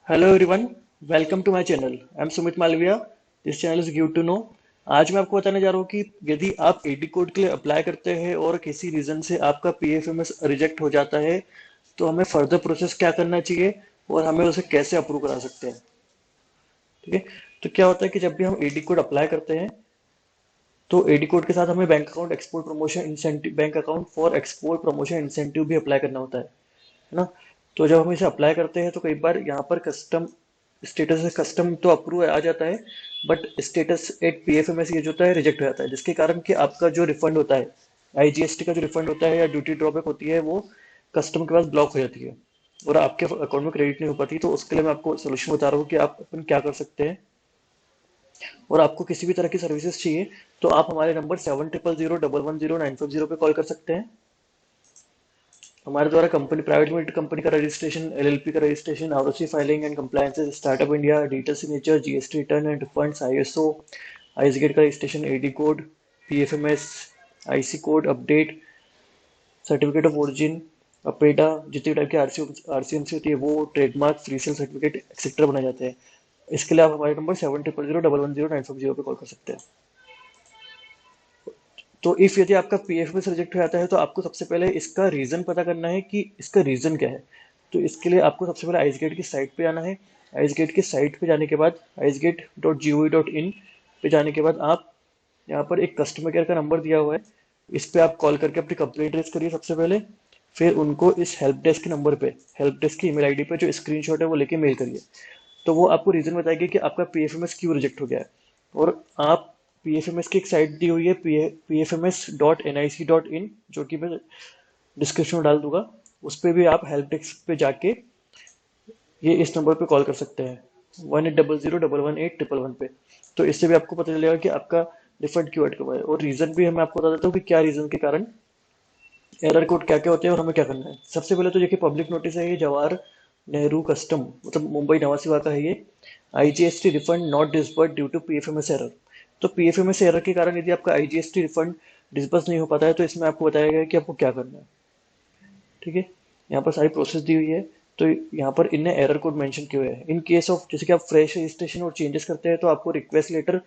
Hello everyone, welcome to my channel. I am Sumit Malviya. This channel is give to know. आज मैं आपको बताने जा रहा हूँ कि यदि आप एडी कोड के लिए अप्लाई करते हैं और किसी रीजन से आपका पीएफएमएस रिजेक्ट हो जाता है तो हमें फर्दर प्रोसेस क्या करना चाहिए और हमें उसे कैसे अप्रूव करा सकते हैं। ठीक है। तो क्या होता है कि जब भी हम एडी कोड अप्लाई करते हैं तो एडी कोड के साथ हमें bank account export promotion incentive bank account for export promotion incentive भी अप्लाई करना होता है ना। तो जब हम इसे अप्लाई करते हैं तो कई बार यहाँ पर कस्टम स्टेटस है, कस्टम तो अप्रूव आ जाता है, बट स्टेटस एट पीएफएमएस ये जो होता है रिजेक्ट हो जाता है, जिसके कारण कि आपका जो रिफंड होता है, आईजीएसटी का जो रिफंड होता है या ड्यूटी ड्रॉबैक होती है, वो कस्टम के पास ब्लॉक हो जाती है और आपके अकाउंट में क्रेडिट नहीं हो पाती। तो उसके लिए मैं आपको सोल्यूशन बता रहा हूँ कि आप अपन क्या कर सकते हैं। और आपको किसी भी तरह की सर्विसेज चाहिए तो आप हमारे नंबर 7000110950 पे कॉल कर सकते हैं। हमारे द्वारा कंपनी, प्राइवेट लिमिटेड कंपनी का रजिस्ट्रेशन, एलएलपी का registration, ROC filing and compliances, startup India, digital signature, GST return and refunds, ISO, ICEGATE का registration, AD code, PFMS, IC code update, certificate of origin, APEDA, जितने type के RCMC होती है वो, trademark, free sale certificate etcetera बनाए जाते हैं। इसके लिए आप हमारे नंबर 7000110950 पे कॉल कर सकते हैं। तो इफ यदि आपका पीएफएस रिजेक्ट हो जाता है तो आपको सबसे पहले इसका रीजन पता करना है कि इसका रीजन क्या है। तो इसके लिए आपको सबसे पहले आइसगेट की साइट पे जाना है। आइसगेट की साइट पे जाने के बाद आइसगेट.gov.in पे जाने के बाद आप यहाँ पर एक कस्टमर केयर का नंबर दिया हुआ है, इस पे आप कॉल करके अपनी कंप्लेंट रेज करिए सबसे पहले। फिर उनको इस हेल्प डेस्क के नंबर पे, हेल्प डेस्क की ईमेल आईडी पे जो स्क्रीनशॉट है वो लेके मेल करिए। तो वो आपको रीजन बताएगी कि आपका पीएफएमएस क्यों रिजेक्ट हो गया है। और आप पीएफएमएस की एक साइट दी हुई है, pfms.nic.in, जो कि मैं डिस्क्रिप्शन में डाल दूंगा। उस पर भी आप हेल्प डेस्क पे जाके ये इस नंबर पे कॉल कर सकते हैं, 1800111811 पे। तो इससे भी आपको पता चलेगा कि आपका रिफंड क्यों अटका हुआ है। और रीजन भी मैं आपको बता देता हूँ कि क्या रीजन के कारण एरर कोड क्या क्या होते हैं और हमें क्या करना है। सबसे पहले तो देखिए, पब्लिक नोटिस है ये, जवाहर नेहरू कस्टम, मतलब मुंबई नवासी का है ये। IGST refund not disbursed due to PFMS error. तो पीएफएमएस एरर के कारण यदि आपका आईजीएसटी रिफंड डिसबर्स नहीं हो पाता है तो इसमें आपको बताया गया है कि आपको क्या करना है। ठीक है। यहाँ पर सारी प्रोसेस दी हुई है। तो यहाँ पर इनने एरर कोड मेंशन किए हुए हैं। इन केस ऑफ, जैसे कि आप फ्रेश रजिस्ट्रेशन और चेंजेस करते हैं तो आपको रिक्वेस्ट लेटर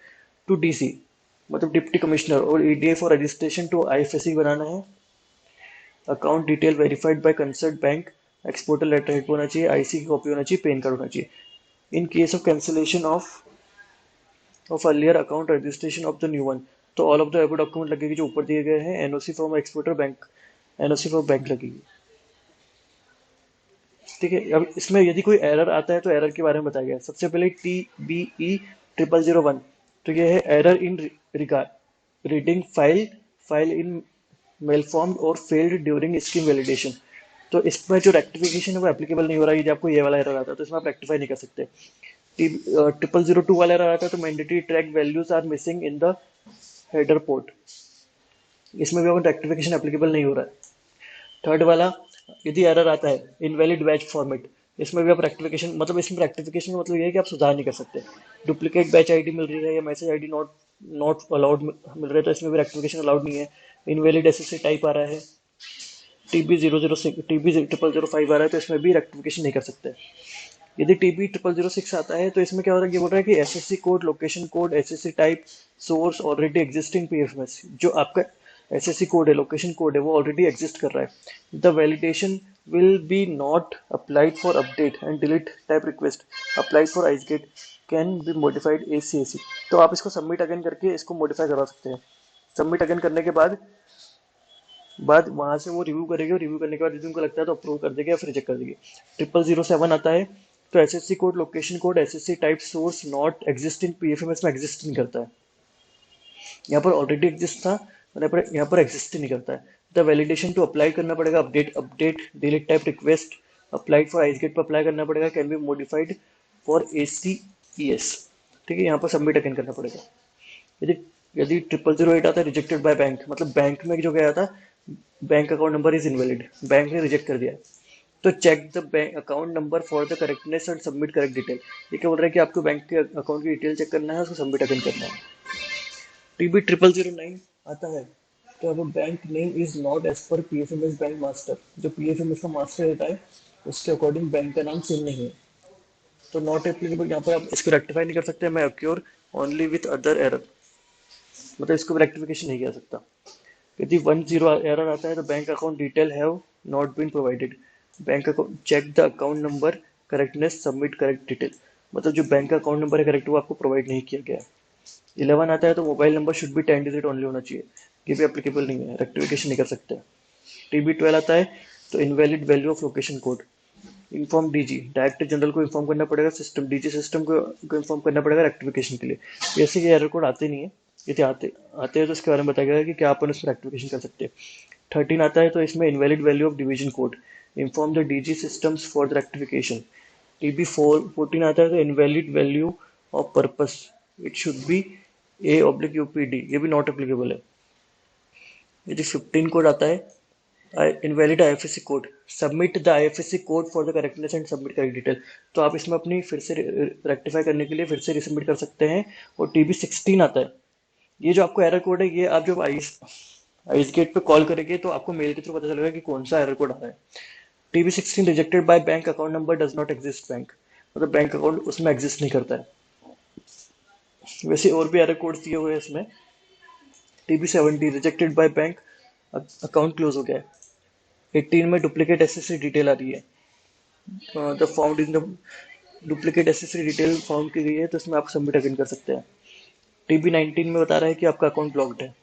टू डीसी, मतलब डिप्टी कमिश्नर, और EDA for registration to IFSC बनाना है। Account detail verified by concerned bank, exporter letter head होना चाहिए, आईसी की कॉपी होना चाहिए, पैन कार्ड होना चाहिए। In case of cancellation of earlier account, registration of the new one, तो all of the above document लगेगी जो ऊपर दिए गए हैं। NOC from exporter bank, NOC from bank लगेगी। ठीक है। अब इसमें यदि कोई एरर आता है तो एरर के बारे में बताया गया है। सबसे पहले TBE0001, तो ये है error in regard reading file, file in mail form और फेल्ड ड्यूरिंग स्कीम वैलिडेशन। तो इसमें जो रेक्टिफिकेशन है वो एप्लीकेबल नहीं हो रहा है। यदि आपको ये वाला एरर आता है तो इसमें आप रेक्टिफाई नहीं कर सकते। 0002 वाला एरर आता है तो mandatory track values are missing in the header port, इसमें भी रेक्टिफिकेशन एप्लीकेबल नहीं हो रहा है। थर्ड वाला, यदि एरर आता है इनवैलिड बैच फॉर्मेट, इसमें भी आप रेक्टिफिकेशन, मतलब इसमें रेक्टिफिकेशन का मतलब ये है कि आप सुधार नहीं कर सकते। डुप्लीकेट बैच आईडी मिल रही है या message ID not not allowed मिल रहा है तो इसमें भी रेक्टिफिकेशन अलाउड नहीं है। इनवैलिड एसएससी टाइप आ रहा है, TB0006 TB0005 आ रहा है तो इसमें भी रेक्टिफिकेशन नहीं कर सकते। यदि TB0006 आता है तो इसमें क्या हो रहा है, ये बोल रहा है कि SSC code, location code, SSC type, source already existing PFMS, जो आपका एसएससी कोड है, लोकेशन कोड है, वो ऑलरेडी एग्जिस्ट कर रहा है। The validation will be not applied for update and delete type request applied for ICEGATE can be modified ACAC. तो आप इसको सबमिट अगेन करके इसको मॉडिफाई करवा सकते हैं। सबमिट अगेन करने के बाद वहां से वो रिव्यू करेगी और रिव्यू करने के बाद यदि उनको लगता है तो अप्रूव कर देगी या फिर रिजेक्ट कर देगी। 0007 आता है तो SSC code, location code, SSC type, source not existing PFMS में एग्जिस्ट नहीं करता है। यहाँ पर ऑलरेडी एग्जिस्ट था और यहाँ पर एग्जिस्ट नहीं करता है। द वैलिडेशन टू अप्लाई करना पड़ेगा, update delete type request applied for ICEGATE पर अप्लाई करना पड़ेगा, can be modified for ACES. ठीक है। यहाँ पर सबमिट अगेन करना पड़ेगा। यदि यदि 0008 आता है रिजेक्टेड बाय बैंक, मतलब बैंक में जो गया था, bank account number is invalid, bank ने रिजेक्ट कर दिया है, तो check the bank account number for the correctness and submit correct detail. ये क्या बोल रहा है कि आपको बैंक के अकाउंट की डिटेल चेक करना है, उसको सबमिट अगेन करना है। TB0009 आता है तो अब bank name is not as per PFMS bank master, जो पीएफएमएस का मास्टर रहता है उसके अकॉर्डिंग बैंक का नाम सेम नहीं है। तो नॉट एप्लीकेबल यहाँ पर आप इसको रेक्टिफाई नहीं कर सकते। मैं acquire only with other error, मतलब इसको रेक्टिफिकेशन नहीं किया सकता। यदि 10 एरर आता है तो bank account detail have not been provided, bank account check the account number correctness submit correct detail, मतलब जो बैंक का अकाउंट नंबर है करेक्ट वो आपको प्रोवाइड नहीं किया गया है। 11 आता है तो mobile number should be 10 digit only होना चाहिए, ये भी एप्लीकेबल नहीं है, रेक्टिफिकेशन नहीं कर सकते। टीबी 12 आता है तो invalid value of location code, inform DG, director general को इन्फॉर्म करना पड़ेगा, सिस्टम डीजी सिस्टम को इन्फॉर्म करना पड़ेगा रेक्टिफिकेशन के लिए। ऐसे ये एरर कोड आते नहीं है, यदि आते आते हैं तो इसके बारे में बताया गया है कि क्या अपन उसमें रेक्टिफिकेशन कर सकते हैं। 13 आता है तो इसमें invalid value of division code, inform the DG systems for the rectification. TB 14 आता है तो invalid value of purpose, it should B A/UPD, ये भी नॉट एप्लीकेबल है। यदि 15 कोड आता है invalid IFSC code, submit the IFSC code for the correctness and submit correct detail, तो आप इसमें अपनी फिर से रेक्टिफाई करने के लिए फिर से रिसबमिट कर सकते हैं। और टीबी 16 आता है, ये जो आपको एरर कोड है ये आप जब आइस गेट पे कॉल करेंगे तो आपको मेल के थ्रू पता चलेगा कि कौन सा एरर कोड आ रहा है। TB 16 rejected by bank account number does not exist bank, मतलब बैंक अकाउंट उसमें एग्जिस्ट नहीं करता है। वैसे और भी एरर कोड दिए हुए हैं इसमें। TB 70 rejected by bank, account close हो गया है। 18 में डुप्लीकेट एसएससी डिटेल आ रही है, the found in the duplicate SSC detail found की गई है, तो इसमें आप सबमिट अगेन कर सकते हैं। टीबी 19 में बता रहा है कि आपका अकाउंट ब्लॉक्ड है।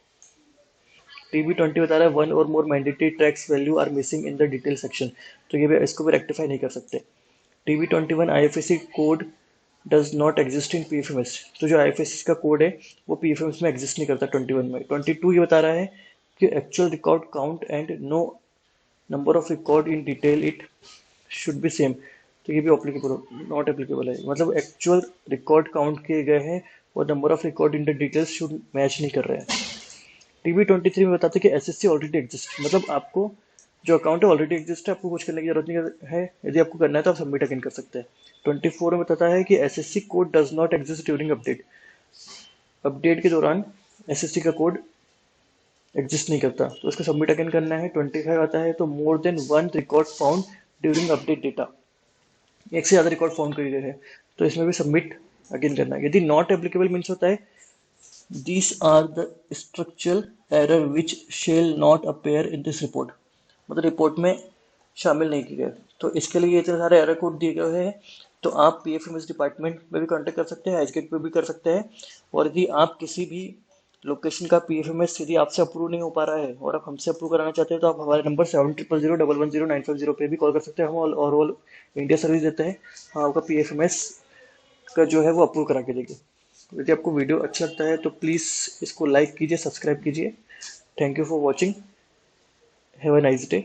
टीबी 20 बता रहा है वन और more mandatory tax value are missing in the detail section, तो ये भी इसको भी रेक्टिफाई नहीं कर सकते। TB 21 IFSC code does not exist in PFMS, तो जो आईएफएससी का कोड है वो पीएफएमएस में एग्जिस्ट नहीं करता 21 में। 22 ये बता रहा है कि actual record count and no number of record in detail it should be same, तो ये भी एप्लीकेबल नॉट एप्लीकेबल है, मतलब एक्चुअल रिकॉर्ड काउंट किए गए हैं और number of record in the details should match नहीं कर रहे हैं। टीबी 23 में बताते हैं कि एसएससी ऑलरेडी एग्जिस्ट, मतलब आपको जो अकाउंट है ऑलरेडी एग्जिस्ट है, आपको कुछ करने की जरूरत नहीं है, यदि आपको करना है तो आप सबमिट अगेन कर सकते हैं। 24 में बताता है कि SSC code does not exist during update, update के दौरान एसएससी का कोड एग्जिस्ट नहीं करता, तो उसको सबमिट अगेन करना है। 25 आता है तो more than one record found during update data, एक से ज़्यादा रिकॉर्ड फाउंड कर गए हैं, तो इसमें भी सबमिट अगेन करना है। यदि नॉट एप्लीकेबल मीन्स होता है these are the structural error which shall not appear in this report, मतलब रिपोर्ट में शामिल नहीं किए गए, तो इसके लिए इतने सारे एरर कोड दिए गए हैं। तो आप पीएफएमएस डिपार्टमेंट में भी कांटेक्ट कर सकते हैं, एचगेट पे भी कर सकते हैं। और यदि आप किसी भी लोकेशन का पीएफएमएस यदि आपसे अप्रूव नहीं हो पा रहा है और आप हमसे अप्रूव कराना चाहते हैं तो आप हमारे नंबर 7000110950 पे भी कॉल कर सकते हैं। हम ऑल इंडिया सर्विस देते हैं, हम आपका पीएफएमएस का जो है वो अप्रूव करा के देंगे। यदि आपको वीडियो अच्छा लगता है तो प्लीज़ इसको लाइक कीजिए, सब्सक्राइब कीजिए। Thank you for watching, have a nice day.